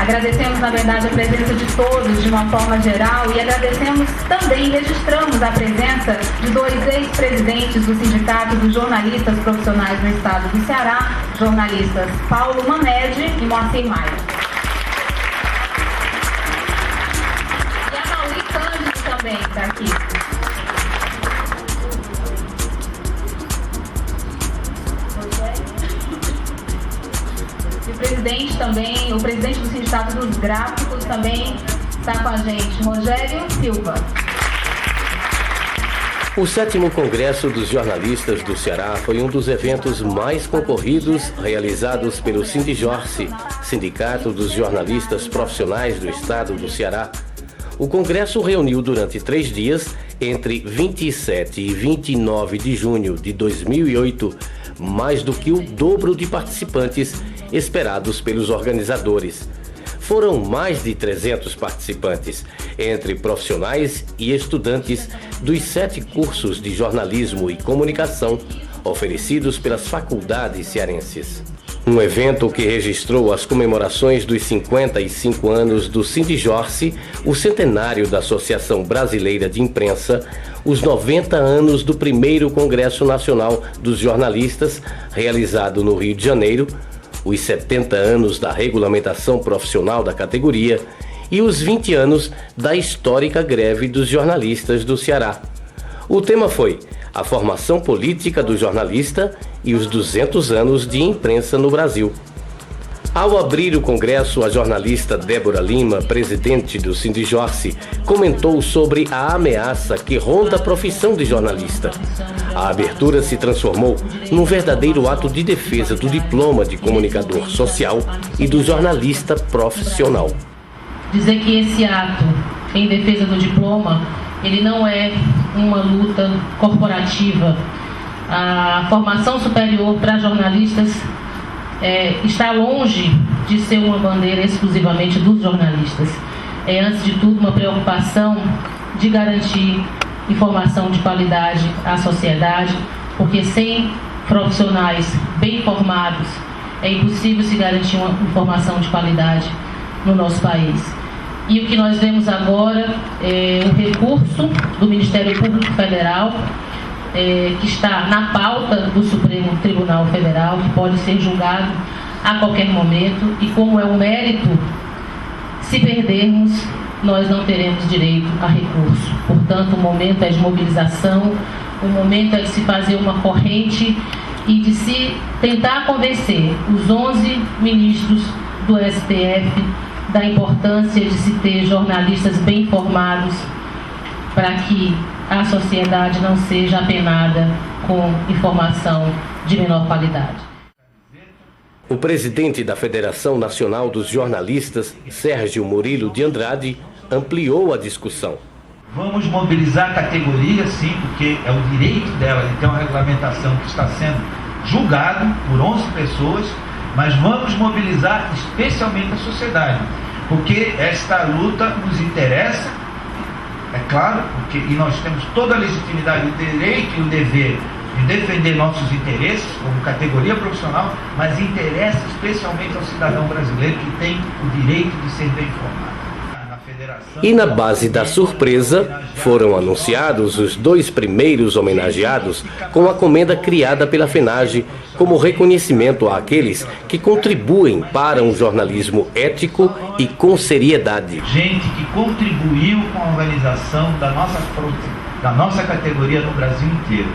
Agradecemos, na verdade, a presença de todos de uma forma geral e agradecemos também, registramos a presença de dois ex-presidentes do Sindicato dos Jornalistas Profissionais no Estado do Ceará, jornalistas Paulo Mamede e Moacir Maia. E a Mauri Cândido também está aqui. O presidente do Sindicato dos Gráficos também está com a gente, Rogério Silva. O 7º Congresso dos Jornalistas do Ceará foi um dos eventos mais concorridos realizados pelo Sindijorce, Sindicato dos Jornalistas Profissionais do Estado do Ceará. O congresso reuniu durante 3 dias, entre 27 e 29 de junho de 2008, mais do que o dobro de participantes esperados pelos organizadores. Foram mais de 300 participantes, entre profissionais e estudantes dos 7 cursos de jornalismo e comunicação oferecidos pelas faculdades cearenses. Um evento que registrou as comemorações dos 55 anos do Sindijorce, o centenário da Associação Brasileira de Imprensa, os 90 anos do primeiro Congresso Nacional dos Jornalistas, realizado no Rio de Janeiro, os 70 anos da regulamentação profissional da categoria e os 20 anos da histórica greve dos jornalistas do Ceará. O tema foi a formação política do jornalista e os 200 anos de imprensa no Brasil. Ao abrir o congresso, a jornalista Débora Lima, presidente do Sindijorce, comentou sobre a ameaça que ronda a profissão de jornalista. A abertura se transformou num verdadeiro ato de defesa do diploma de comunicador social e do jornalista profissional. Dizer que esse ato em defesa do diploma, ele não é uma luta corporativa. A formação superior para jornalistas está longe de ser uma bandeira exclusivamente dos jornalistas. É, antes de tudo, uma preocupação de garantir informação de qualidade à sociedade, porque sem profissionais bem formados é impossível se garantir uma informação de qualidade no nosso país. E o que nós vemos agora é o recurso do Ministério Público Federal, que está na pauta do Supremo Tribunal Federal, que pode ser julgado a qualquer momento, e como é um mérito, se perdermos, nós não teremos direito a recurso. Portanto, o momento é de mobilização, o momento é de se fazer uma corrente e de se tentar convencer os 11 ministros do STF da importância de se ter jornalistas bem formados para que a sociedade não seja apenada com informação de menor qualidade. O presidente da Federação Nacional dos Jornalistas, Sérgio Murilo de Andrade, ampliou a discussão. Vamos mobilizar a categoria, sim, porque é o direito dela de ter uma regulamentação que está sendo julgado por 11 pessoas, mas vamos mobilizar especialmente a sociedade, porque esta luta nos interessa, é claro, e nós temos toda a legitimidade, o direito e o dever de defender nossos interesses como categoria profissional, mas interessa especialmente ao cidadão brasileiro que tem o direito de ser bem informado. E na base da surpresa, foram anunciados os 2 primeiros homenageados com a comenda criada pela FENAGE como reconhecimento àqueles que contribuem para um jornalismo ético e com seriedade. Gente que contribuiu com a organização da nossa categoria no Brasil inteiro.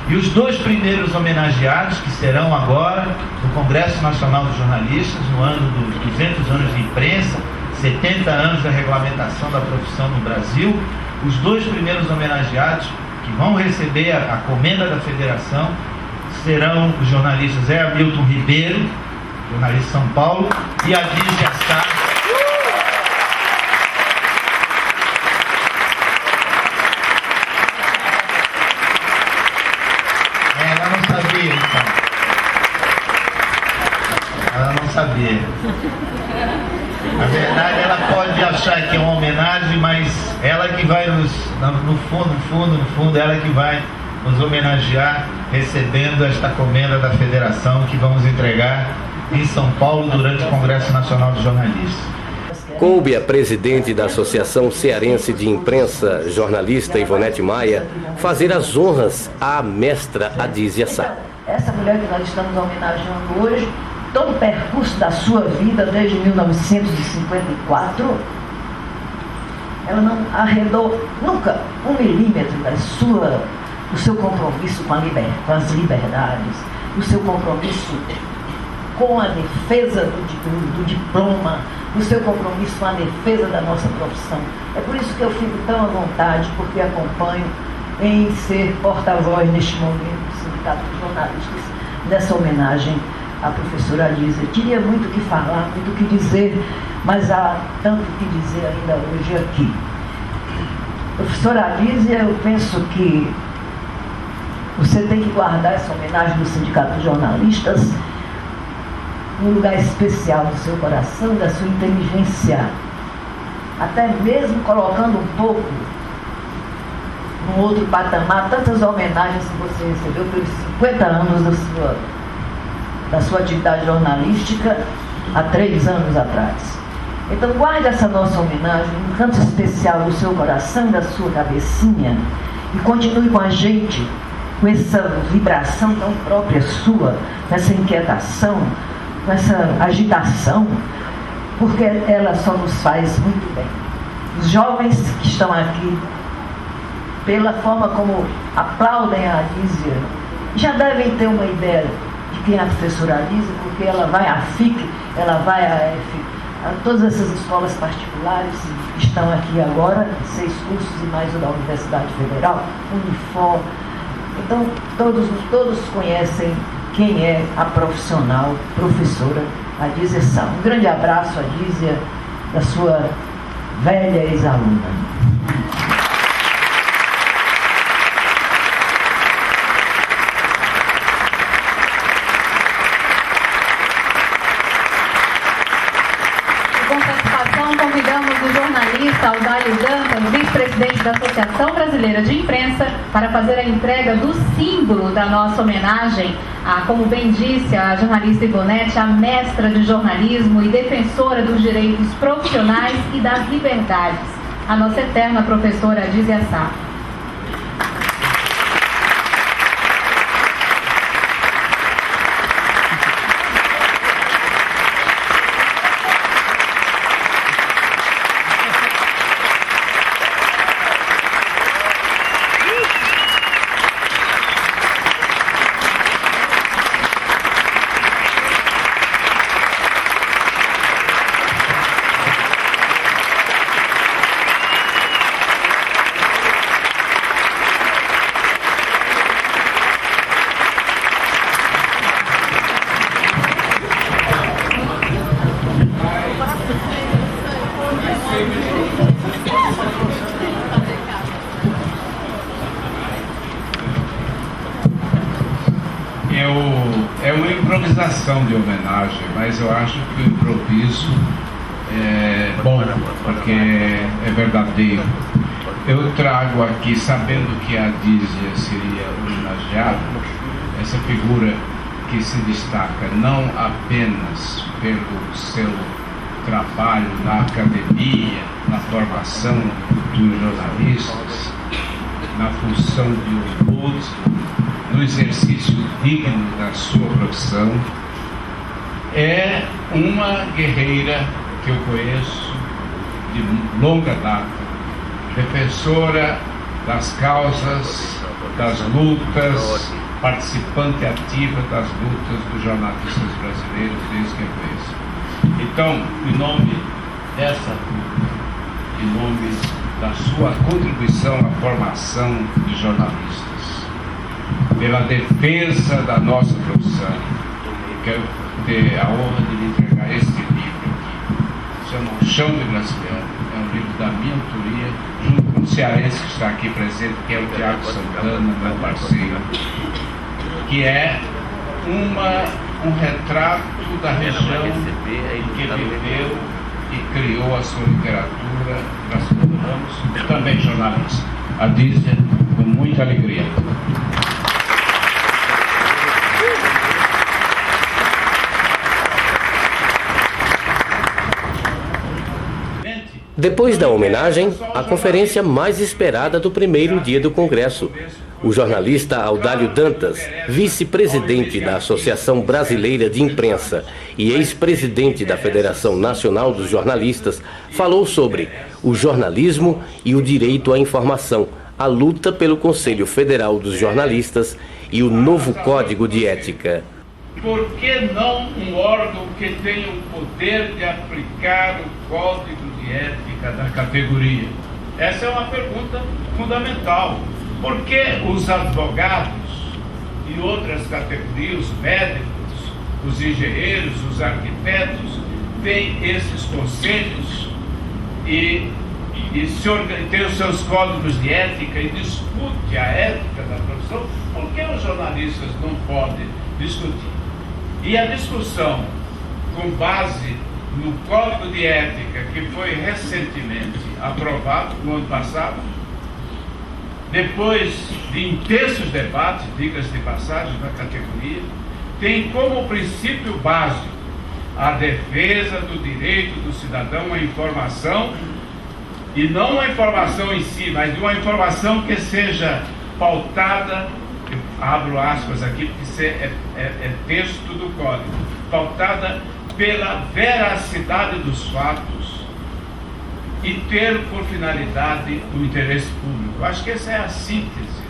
E os 2 primeiros homenageados, que serão agora no Congresso Nacional dos Jornalistas, no ano dos 200 anos de imprensa, 70 anos da regulamentação da profissão no Brasil, os 2 primeiros homenageados que vão receber a comenda da federação serão os jornalistas Hamilton Ribeiro, jornalista de São Paulo, e a Lígia Sá. Ela não sabia, então. Ela não sabia. Na verdade, ela pode achar que é uma homenagem, mas ela que vai no fundo, ela que vai nos homenagear recebendo esta comenda da federação que vamos entregar em São Paulo durante o Congresso Nacional de Jornalistas. Coube a presidente da Associação Cearense de Imprensa, jornalista Ivonete Maia, fazer as honras à mestra Adísia Sá. Essa mulher que nós estamos homenageando hoje, todo o percurso da sua vida desde 1954, ela não arredou nunca 1 milímetro do seu compromisso com as liberdades, o seu compromisso com a defesa do diploma, o seu compromisso com a defesa da nossa profissão. É por isso que eu fico tão à vontade, porque acompanho em ser porta-voz neste momento do Sindicato dos Jornalistas, nessa homenagem à professora Adísia. Teria muito o que falar, muito o que dizer, mas há tanto o que dizer ainda hoje aqui. Professora Adísia, eu penso que você tem que guardar essa homenagem do Sindicato dos Jornalistas num lugar especial do seu coração, da sua inteligência, até mesmo colocando um pouco num outro patamar tantas homenagens que você recebeu pelos 50 anos da sua atividade jornalística há 3 anos atrás. Então guarde essa nossa homenagem num canto especial do seu coração e da sua cabecinha e continue com a gente com essa vibração tão própria sua, com essa inquietação, com essa agitação, porque ela só nos faz muito bem. Os jovens que estão aqui, pela forma como aplaudem a Adísia, já devem ter uma ideia de quem é a professora Adísia, porque ela vai à FIC, ela vai à EF, a todas essas escolas particulares que estão aqui agora, 6 cursos e mais o da Universidade Federal, Unifor. Então, todos conhecem quem é a profissional, professora Adísia Sá. Um grande abraço, Adísia, da sua velha ex-aluna. Com participação, convidamos o jornalista Audálio Dantas, vice-presidente da Associação Brasileira de Imprensa, para fazer a entrega do símbolo da nossa homenagem como bem disse a jornalista Ivonete, a mestra de jornalismo e defensora dos direitos profissionais e das liberdades, a nossa eterna professora Adísia Sá. É uma improvisação de homenagem, mas eu acho que o improviso é bom, porque é verdadeiro. Eu trago aqui, sabendo que a Adísia seria homenageada, essa figura que se destaca não apenas pelo seu trabalho na academia, na formação dos jornalistas, na função de ombud, no exercício digno da sua profissão, é uma guerreira que eu conheço de longa data, defensora das causas, das lutas, participante ativa das lutas dos jornalistas brasileiros desde que eu conheço. Então, em nome dessa luta, em nome da sua contribuição à formação de jornalistas, pela defesa da nossa profissão, quero ter a honra de lhe entregar este livro aqui. Chama O Chão de Graciliano. É um livro da minha autoria, junto com o cearense que está aqui presente, que é o Tiago Santana, meu parceiro, que é um retrato da região em que viveu e criou a sua literatura, Graciliano Ramos, também jornalista. Adísia, com muita alegria. Depois da homenagem, a conferência mais esperada do primeiro dia do Congresso. O jornalista Audálio Dantas, vice-presidente da Associação Brasileira de Imprensa e ex-presidente da Federação Nacional dos Jornalistas, falou sobre o jornalismo e o direito à informação, a luta pelo Conselho Federal dos Jornalistas e o novo Código de Ética. Por que não um órgão que tenha o poder de aplicar o Código de Ética da categoria? Essa é uma pergunta fundamental. Por que os advogados e outras categorias, os médicos, os engenheiros, os arquitetos, têm esses conselhos e têm os seus códigos de ética e discute a ética da profissão? Por que os jornalistas não podem discutir? E a discussão com base no Código de Ética, que foi recentemente aprovado no ano passado, depois de intensos debates, diga-se de passagem, da categoria, tem como princípio básico a defesa do direito do cidadão à informação, e não a informação em si, mas de uma informação que seja pautada, abro aspas aqui, porque é texto do Código, pautada pela veracidade dos fatos e ter por finalidade o interesse público. Eu acho que essa é a síntese.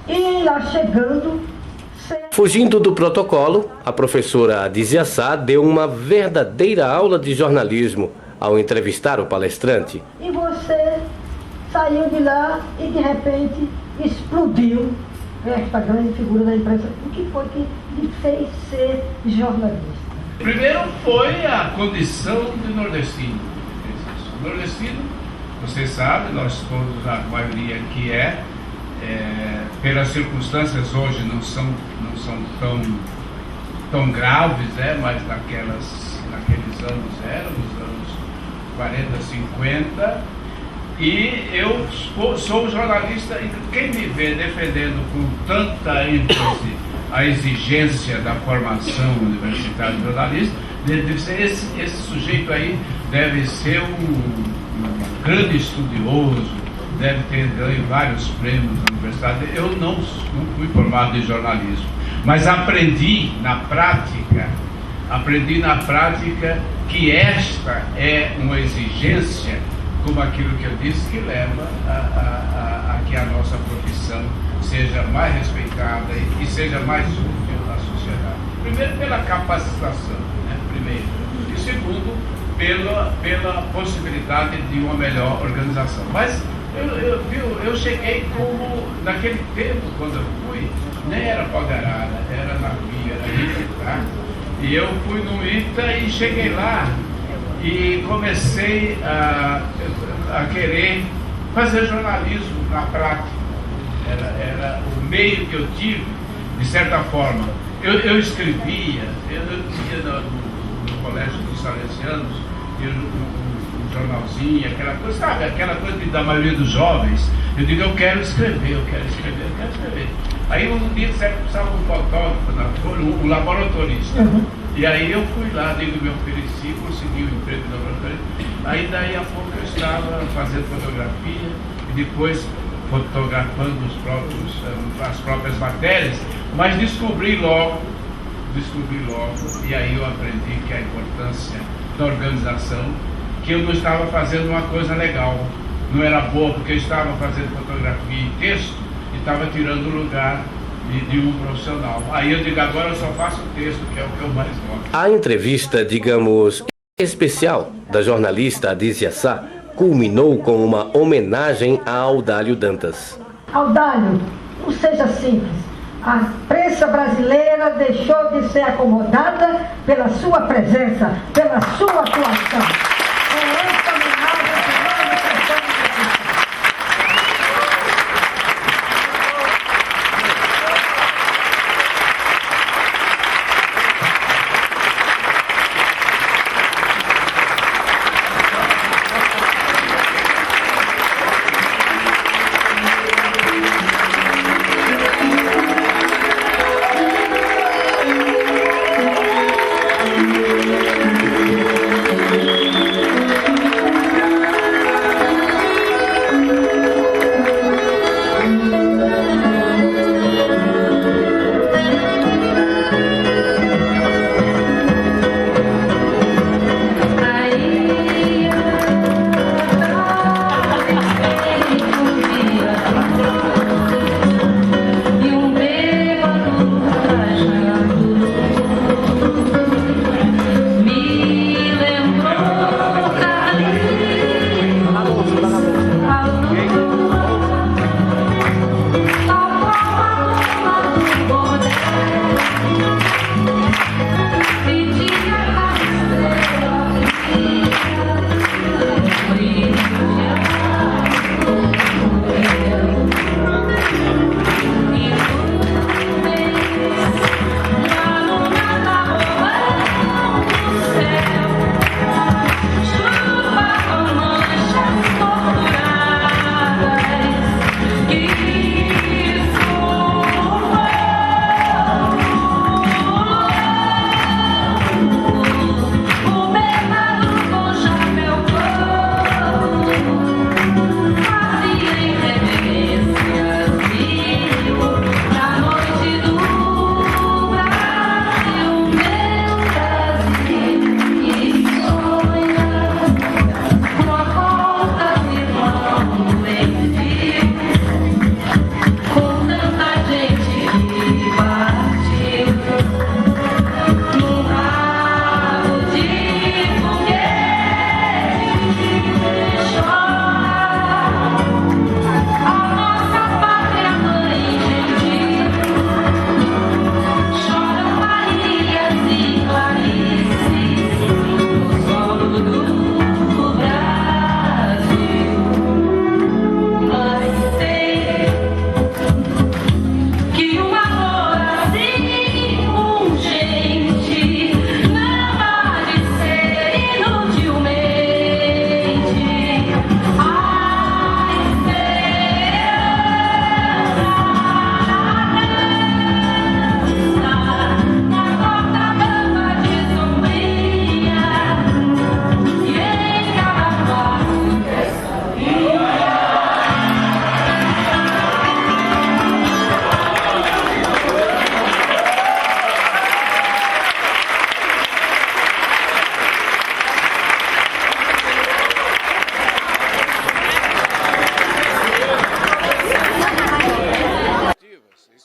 E lá chegando... Fugindo do protocolo, a professora Adísia Sá deu uma verdadeira aula de jornalismo ao entrevistar o palestrante. E você saiu de lá e de repente explodiu esta grande figura da imprensa. O que foi que lhe fez ser jornalista? Primeiro foi a condição de nordestino. Nordestino, você sabe, nós todos, a maioria aqui pelas circunstâncias hoje não são tão graves, né? Mas naqueles anos eram, nos anos 40, 50, e eu sou jornalista, e quem me vê defendendo com tanta ênfase a exigência da formação universitária de jornalista, deve ser esse sujeito aí deve ser um grande estudioso, deve ter ganho vários prêmios na universidade. Eu não fui formado em jornalismo, mas aprendi na prática que esta é uma exigência, como aquilo que eu disse, que leva a que a nossa profissão seja mais respeitada e seja mais útil à sociedade. Primeiro, pela capacitação, né? Primeiro. E segundo, pela possibilidade de uma melhor organização. Mas eu cheguei como, naquele tempo, quando eu fui, nem era Palgarada, era navio, era ITA, tá? E eu fui no ITA e cheguei lá e comecei a querer fazer jornalismo na prática. Era o meio que eu tive, de certa forma. Eu escrevia, eu tinha no Colégio dos Salesianos, um jornalzinho, aquela coisa, sabe, aquela coisa da maioria dos jovens. Eu digo, eu quero escrever. Aí um dia precisava um fotógrafo, um laboratorista. Uhum. E aí eu fui lá, me ofereci, consegui um emprego no laboratório. Aí daí a pouco eu estava fazendo fotografia e depois fotografando as próprias matérias, mas descobri logo, e aí eu aprendi que a importância da organização, que eu não estava fazendo uma coisa legal, não era boa, porque eu estava fazendo fotografia e texto e estava tirando o lugar de um profissional. Aí eu digo, agora eu só faço texto, que é o que eu mais gosto. A entrevista, digamos, especial da jornalista Adísia Sá culminou com uma homenagem a Audálio Dantas. Audálio, não seja simples. A imprensa brasileira deixou de ser acomodada pela sua presença, pela sua atuação.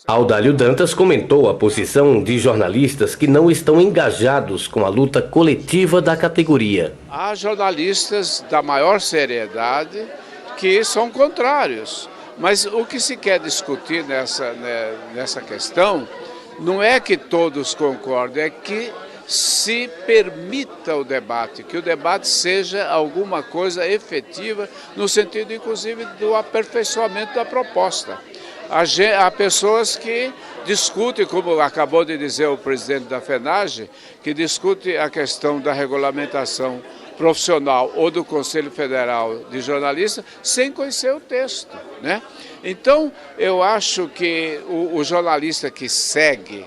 Audálio Dantas comentou a posição de jornalistas que não estão engajados com a luta coletiva da categoria. Há jornalistas da maior seriedade que são contrários, mas o que se quer discutir nessa questão não é que todos concordem, é que se permita o debate, que o debate seja alguma coisa efetiva, no sentido, inclusive, do aperfeiçoamento da proposta. Há pessoas que discutem, como acabou de dizer o presidente da FENAGE, que discute a questão da regulamentação profissional ou do Conselho Federal de Jornalistas sem conhecer o texto, né? Então, eu acho que o jornalista que segue,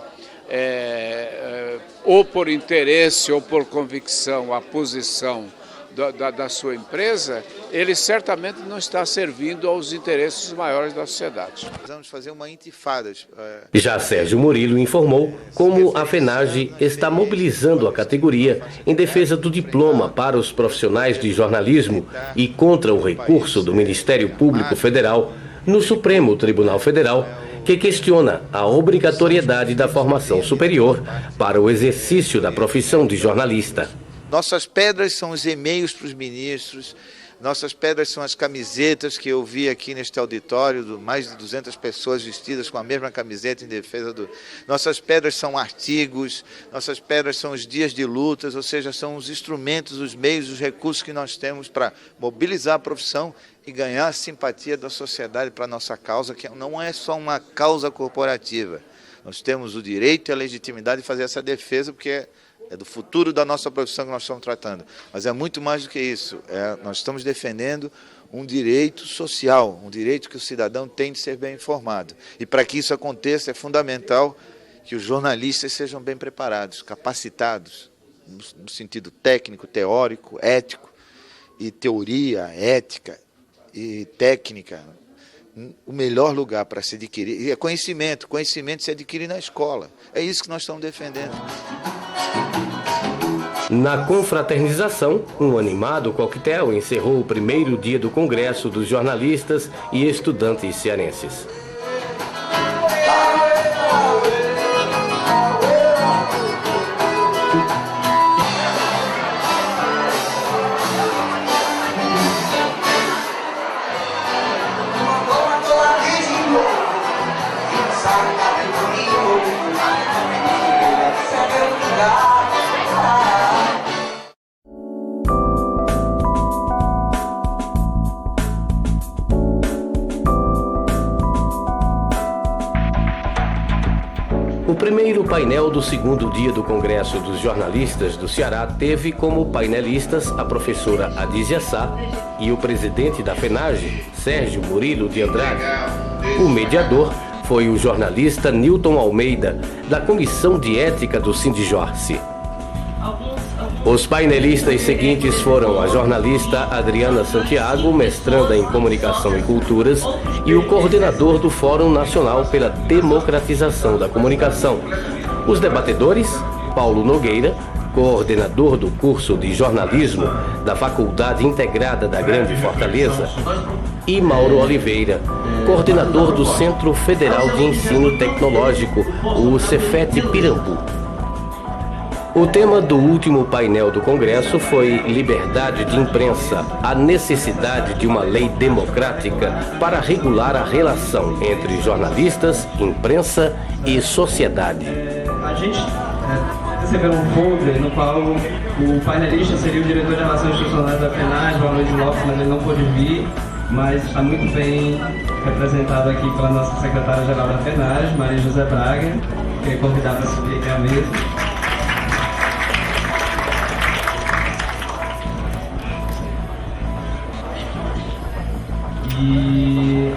ou por interesse ou por convicção, a posição da sua empresa, ele certamente não está servindo aos interesses maiores da sociedade. Vamos fazer uma intifada. Já Sérgio Murilo informou como a FENAGE está mobilizando a categoria em defesa do diploma para os profissionais de jornalismo e contra o recurso do Ministério Público Federal no Supremo Tribunal Federal, que questiona a obrigatoriedade da formação superior para o exercício da profissão de jornalista. Nossas pedras são os e-mails para os ministros, nossas pedras são as camisetas que eu vi aqui neste auditório, mais de 200 pessoas vestidas com a mesma camiseta em defesa do... Nossas pedras são artigos, nossas pedras são os dias de lutas, ou seja, são os instrumentos, os meios, os recursos que nós temos para mobilizar a profissão e ganhar a simpatia da sociedade para a nossa causa, que não é só uma causa corporativa. Nós temos o direito e a legitimidade de fazer essa defesa, porque é do futuro da nossa profissão que nós estamos tratando. Mas é muito mais do que isso. Nós estamos defendendo um direito social, um direito que o cidadão tem de ser bem informado. E para que isso aconteça, é fundamental que os jornalistas sejam bem preparados, capacitados, no sentido técnico, teórico, ético, e teoria, ética e técnica. O melhor lugar para se adquirir é conhecimento. Conhecimento se adquire na escola. É isso que nós estamos defendendo. Na confraternização, um animado coquetel encerrou o primeiro dia do Congresso dos Jornalistas e Estudantes Cearenses. O primeiro painel do segundo dia do Congresso dos Jornalistas do Ceará teve como painelistas a professora Adísia Sá e o presidente da FENAGE, Sérgio Murilo de Andrade. O mediador foi o jornalista Nilton Almeida, da Comissão de Ética do Sindijorce. Os painelistas seguintes foram a jornalista Adriana Santiago, mestranda em Comunicação e Culturas, e o coordenador do Fórum Nacional pela Democratização da Comunicação. Os debatedores, Paulo Nogueira, coordenador do curso de jornalismo da Faculdade Integrada da Grande Fortaleza, e Mauro Oliveira, coordenador do Centro Federal de Ensino Tecnológico, o Cefet Pirambu. O tema do último painel do Congresso foi liberdade de imprensa, a necessidade de uma lei democrática para regular a relação entre jornalistas, imprensa e sociedade. A gente recebeu um folder no qual o painelista seria o diretor de Relações Institucionais da FENAGE, o Aloysio Lopes, mas ele não pôde vir, mas está muito bem representado aqui pela nossa secretária-geral da FENAGE, Maria José Braga, que é convidada para subir aqui à mesa. E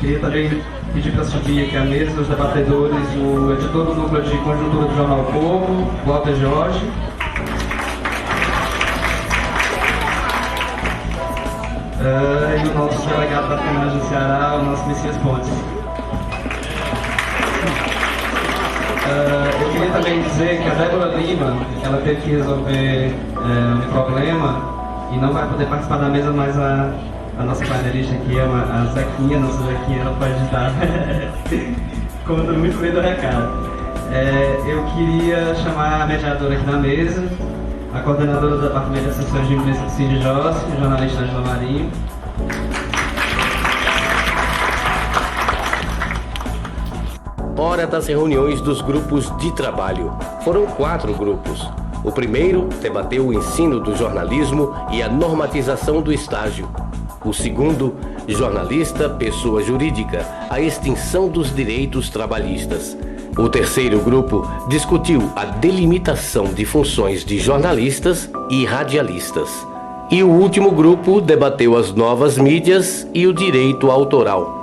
queria também pedir para subir aqui à mesa os debatedores, o editor do Núcleo de Conjuntura do Jornal Povo, Walter Jorge. E o nosso delegado da FENAGE do Ceará, o nosso Messias Pontes. Eu queria também dizer que a Débora Lima, ela teve que resolver um problema e não vai poder participar da mesa, mas a a nossa painelista aqui, a Zequinha, nossa Zequinha, ela pode estar conta muito bem do recado. Eu queria chamar a mediadora aqui na mesa, a coordenadora do Departamento de Assessores de Imprensa do Sindijós, jornalista Angela Marinho. Hora das reuniões dos grupos de trabalho. Foram 4 grupos. O primeiro debateu o ensino do jornalismo e a normatização do estágio. O segundo, jornalista, pessoa jurídica, a extinção dos direitos trabalhistas. O terceiro grupo discutiu a delimitação de funções de jornalistas e radialistas. E o último grupo debateu as novas mídias e o direito autoral.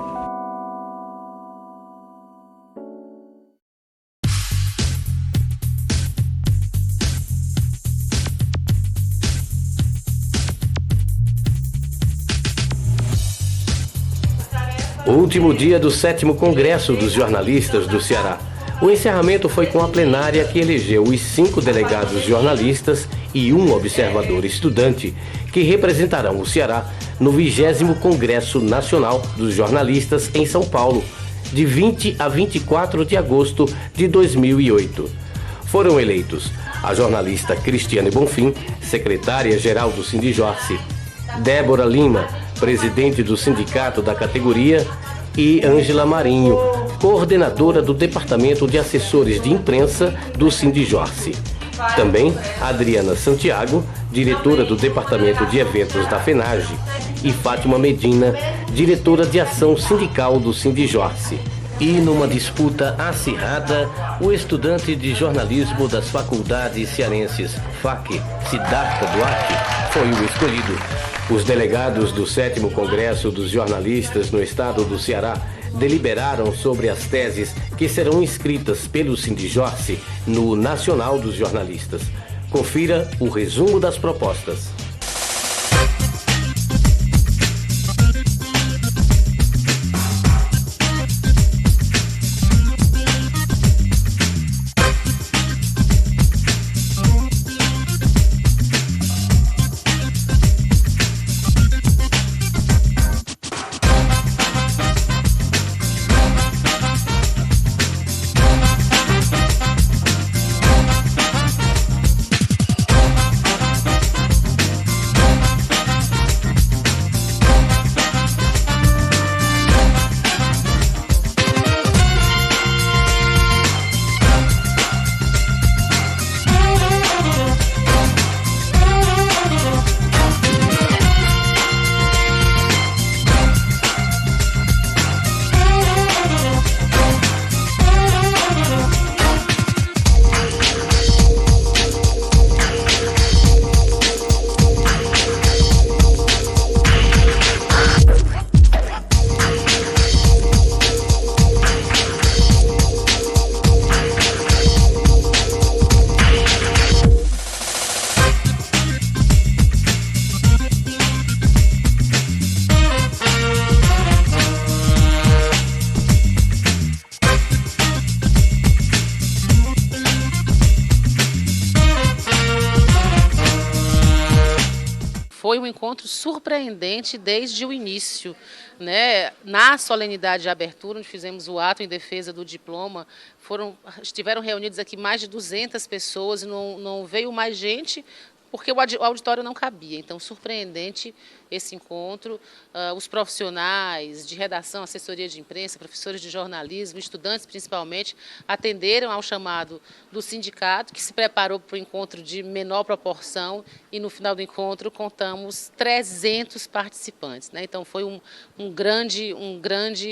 O último dia do 7º Congresso dos Jornalistas do Ceará. O encerramento foi com a plenária que elegeu os 5 delegados jornalistas e 1 observador estudante que representarão o Ceará no 20º Congresso Nacional dos Jornalistas em São Paulo, de 20 a 24 de agosto de 2008. Foram eleitos a jornalista Cristiane Bonfim, secretária-geral do Sindijorce, Débora Lima, presidente do sindicato da categoria, e Angela Marinho, coordenadora do Departamento de Assessores de Imprensa do Sindijorce. Também Adriana Santiago, diretora do Departamento de Eventos da FENAGE, e Fátima Medina, diretora de Ação Sindical do Sindijorce. E numa disputa acirrada, o estudante de jornalismo das faculdades cearenses, FAC, Siddhartha Duarte, foi o escolhido. Os delegados do 7º Congresso dos Jornalistas no estado do Ceará deliberaram sobre as teses que serão inscritas pelo Sindijorce no Nacional dos Jornalistas. Confira o resumo das propostas. Foi um encontro surpreendente desde o início, né? Na solenidade de abertura, onde fizemos o ato em defesa do diploma, estiveram reunidos aqui mais de 200 pessoas e não veio mais gente porque o auditório não cabia. Então, surpreendente esse encontro. Os profissionais de redação, assessoria de imprensa, professores de jornalismo, estudantes principalmente, atenderam ao chamado do sindicato, que se preparou para o encontro de menor proporção, e no final do encontro contamos 300 participantes, né? Então, foi um grande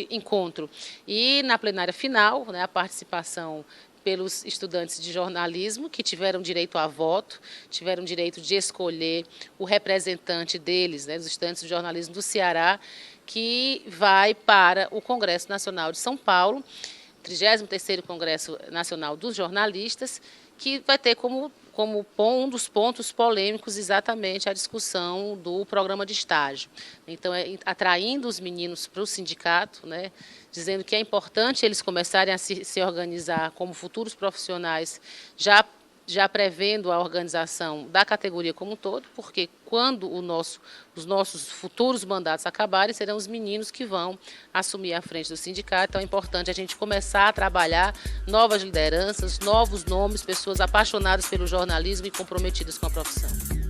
encontro. E na plenária final, né, a participação pelos estudantes de jornalismo, que tiveram direito a voto, tiveram direito de escolher o representante deles, né, dos estudantes de jornalismo do Ceará, que vai para o Congresso Nacional de São Paulo, 33º Congresso Nacional dos Jornalistas, que vai ter como um dos pontos polêmicos exatamente a discussão do programa de estágio. Então, atraindo os meninos para o sindicato, né, dizendo que é importante eles começarem a se organizar como futuros profissionais já já prevendo a organização da categoria como um todo, porque quando os nossos futuros mandatos acabarem, serão os meninos que vão assumir a frente do sindicato. Então é importante a gente começar a trabalhar novas lideranças, novos nomes, pessoas apaixonadas pelo jornalismo e comprometidas com a profissão.